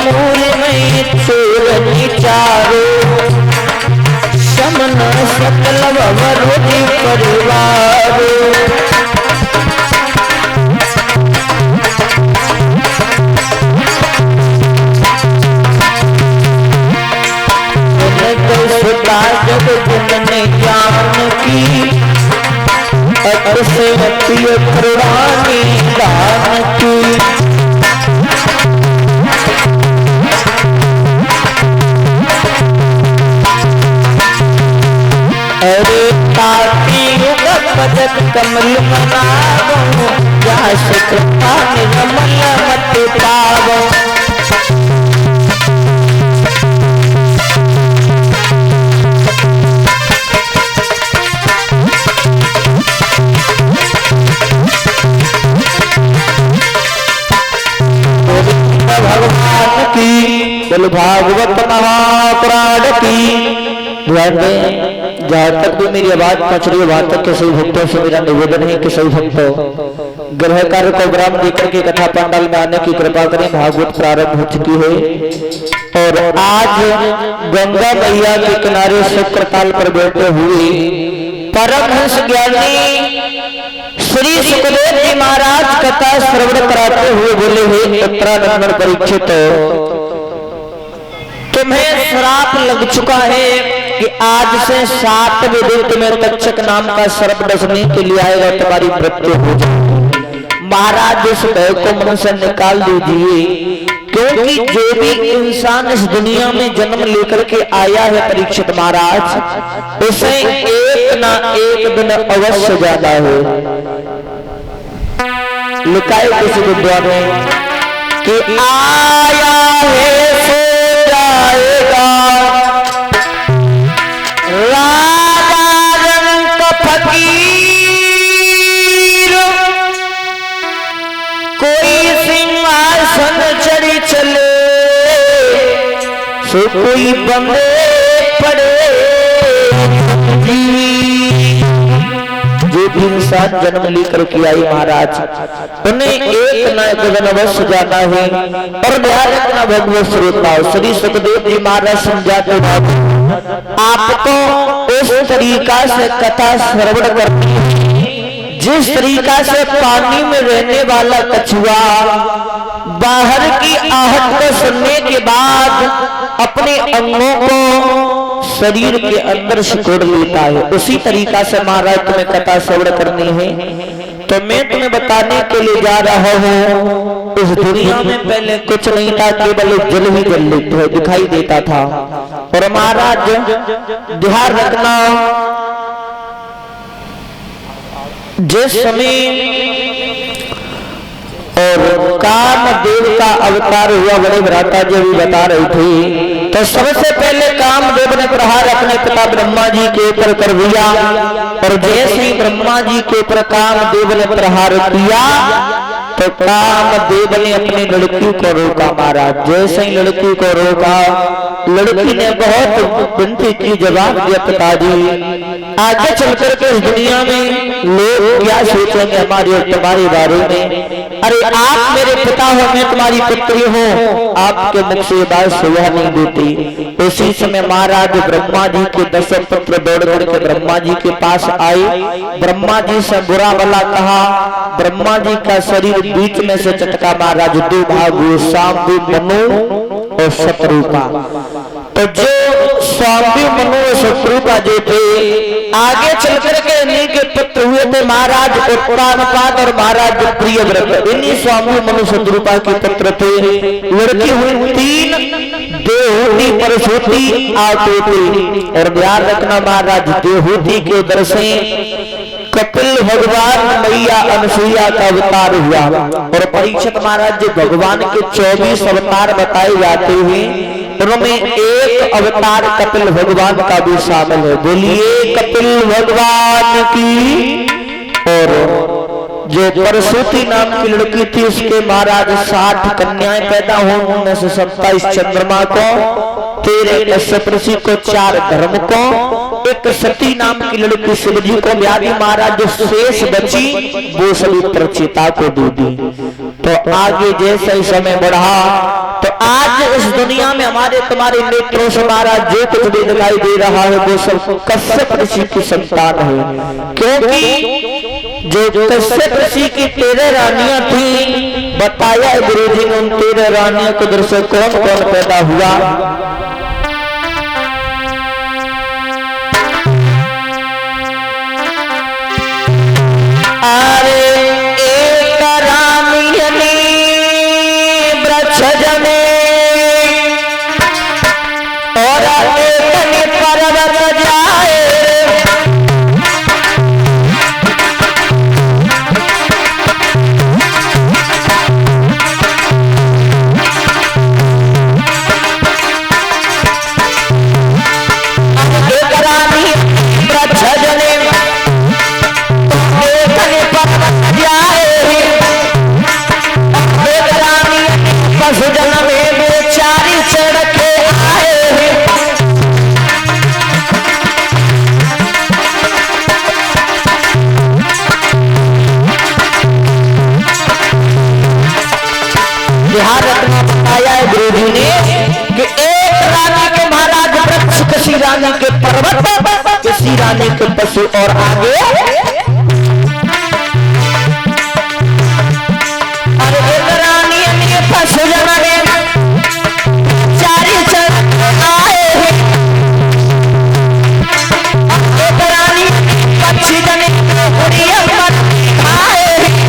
मूल में चोरनी चारो समन सकल वरोधी परिवार जब तुमने ज्ञान की से प्रिय प्रवाणी दान की अरे ताकि युग पदक कमल मनावो या कृपा निर्मल मत पावो बोल भागवत महापुराण की। ध्यान दें, जहाँ तक भी मेरी आवाज पहुंच रही है वहां तक के सभी भक्तों से मेरा निवेदन है कि सभी भक्तों ग्रह कार्य को विराम देकर के कथा पंडाल में आने की कृपा करें। भागवत प्रारंभ हो चुकी है और आज गंगा मैया के किनारे शुक्रताल पर बैठे हुए परमहंस ज्ञानी श्री सुखदेव जी महाराज कथा श्रवण कराते हुए बोले, हे उत्तरानंदन परीक्षित, तुम्हें श्राप लग चुका है कि आज से 7वें दिन तुम्हें तक्षक नाम का सर्प डसने के लिए आएगा, तुम्हारी मृत्यु हो जाएगी। महाराज इस भय को मन से निकाल दीजिए, क्योंकि जो भी इंसान इस दुनिया में जन्म लेकर के आया है परीक्षित महाराज, उसे एक ना एक दिन अवश्य जाना है। लिखा है किसी विद्वान में कि आया है सो जाएगा, राजा रंग फकीर कोई सिंहासन चढ़ी चले, सो कोई बंदे पड़े। जो भी इंसान जन्म लेकर के आई महाराज, उन्हें एक न एक दिन अवश्य जाना है। और ध्यान रखना भगवत श्रोताओं, श्री सुखदेव जी महाराज समझाते आपको उस तरीका से कथा श्रवण करनी है जिस तरीका से पानी में रहने वाला कछुआ बाहर की आहट को सुनने के बाद अपने अंगों को शरीर के अंदर सिकोड़ लेता है, उसी तरीका से महाराज तुम्हें कथा श्रवण करनी है। तो मैं तुम्हें बताने के लिए जा रहा हूँ, इस दुनिया में पहले कुछ नहीं था, केवल जल ही जल दिखाई देता था। और महाराज ध्यान रखना, जिस समय और कामदेव का अवतार हुआ, बड़े भ्राता जी भी बता रही थी, तो सबसे पहले कामदेव ने प्रहार अपने पिता ब्रह्मा जी के ऊपर कर दिया। और जैसे ही ब्रह्मा जी के ऊपर कामदेव ने प्रहार किया तो कामदेव ने अपनी लड़की को रोका महाराज। जैसे ही लड़की को रोका, लड़की ने बहुत विनती की, जवाब दिया, पिताजी आगे चलकर के इस दुनिया में लोग क्या सोचेंगे हमारे और तुम्हारे बारे में। अरे आप मेरे पिता हो, मैं तुम्हारी पुत्री हूँ, आपके मुख से बात सुबह नहीं देती। उसी समय महाराज ब्रह्मा जी के 10 पुत्र दौड़ दौड़ के ब्रह्मा जी के पास आए, ब्रह्मा जी से बुरा भला कहा, ब्रह्मा जी का शरीर बीच में से चटका महाराज, 2 भाग हुए, शांभु मनु और शत्रुपा। तो जो शांभु मनु और शत्रुपा जो थे, आगे चल करके इन्हीं के पुत्र हुए थे महाराज उत्तानपाद और महाराज प्रियव्रत। इन्हीं शांभु मनु शत्रुपा के पुत्र थे। लड़की हुई 3, देवहूति परशुति आतोती। और ध्यान रखना महाराज, देवहूति के उधर से कपिल भगवान मैया अनसुईया का अवतार हुआ। और परीक्षित महाराज जो भगवान के 24 अवतार बताए जाते हैं, उनमें एक अवतार कपिल भगवान का भी शामिल है। बोलिए कपिल भगवान की। और जो परशुति नाम की लड़की थी, उसके महाराज 60 कन्याएं पैदा हुई, उनमें से 27 चंद्रमा को, 13 कश्यप ऋषि को, 4 धर्म को, एक सती नाम की लड़की शिवजी को व्याधि महाराज जो शेष बची वो सभी प्रचिता को दे दी। तो आगे जैसे समय बढ़ा तो आज इस दुनिया में हमारे तुम्हारे नेत्रों से महाराज जो कुछ भी दिखाई दे रहा है वो सब कश्यप ऋषि की संतान है। क्योंकि जो कश्यप ऋषि की 13 रानियां थी, बताया गुरु जी ने उन 13 रानियों के दर से कौन कौन पैदा हुआ। रानी के पर्वत, किसी रानी के पशु और आगे और एक रानी ने पशु जमाने चारी चरण आए हैं। एक रानी पक्षी जने उड़िया मन आए हैं।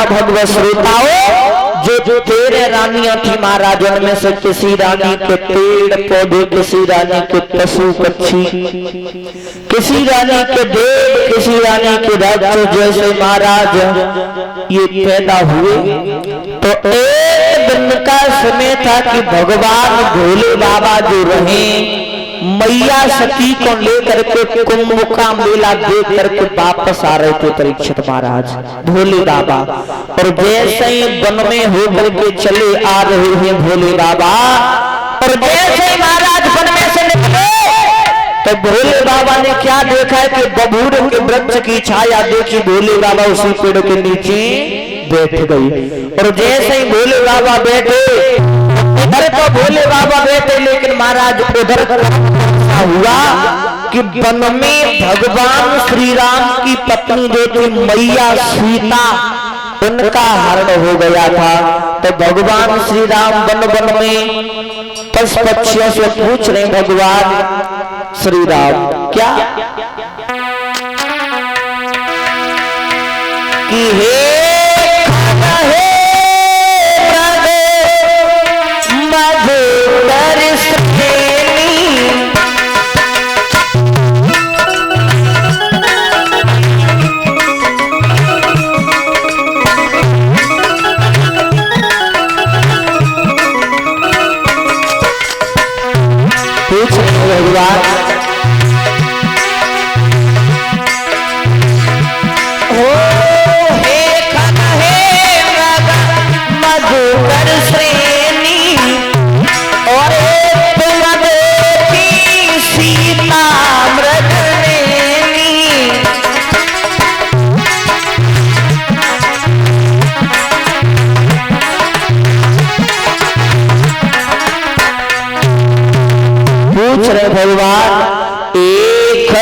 भगवत श्रोताओं, जो 13 रानियां थी महाराज, उनमें से किसी रानी के पेड़ पौधे, किसी रानी के पशु पक्षी, किसी रानी के देव, किसी रानी के राजा जैसे महाराज ये पैदा हुए। तो एक दिन का समय था कि भगवान भोले बाबा जो रहे मैया सती को लेकर के कुंभ का मेला देख करके वापस आ रहे थे परीक्षित महाराज भोले बाबा। और जैसे ही वन में होकर के चले आ रहे हैं भोले बाबा, और जैसे ही महाराज वन में से निकले तो भोले बाबा ने क्या देखा है कि बबूर के वृक्ष की छाया देखी, भोले बाबा उसी पेड़ के नीचे बैठ गई। और जैसे ही भोले बाबा बैठे, इधर तो भोले बाबा बैठे, लेकिन महाराज उधर हुआ कि वन में भगवान श्री राम की पत्नी जो थी मैया सीता, उनका हरण हो गया था। तो भगवान श्री राम वन वन में पशु पक्षियों से पूछ रहे भगवान श्री राम क्या कि हे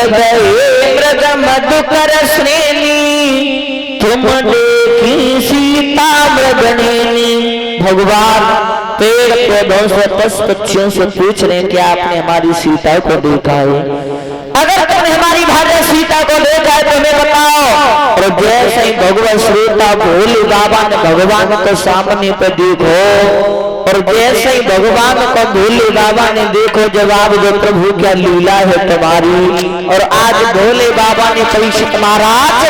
गए मृग मधुकर श्रेणी, तुम देखी सीता मृगनेनी। भगवान पेड़ पौधों से पशु पक्षियों से पूछ रहे कि आपने हमारी सीता को देखा है? अगर तुमने हमारी भार्या सीता को देखा है तो हमें बताओ। और जैसे ही भगवान श्रोता भोले बाबा ने भगवान को सामने पे देखो, और जैसे ही भगवान को भोले बाबा ने देखो जवाब दो, प्रभु क्या लीला है तुम्हारी। और आज भोले बाबा ने परीक्षित महाराज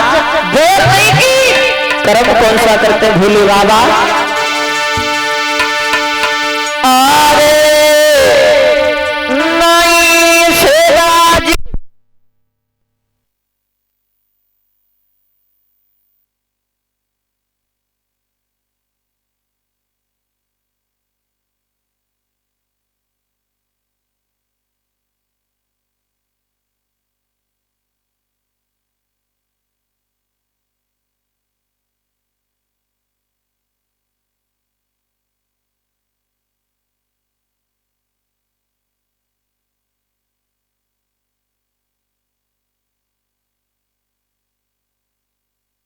देर नहीं की। कर्म कौन सा करते हैं भोले बाबा? और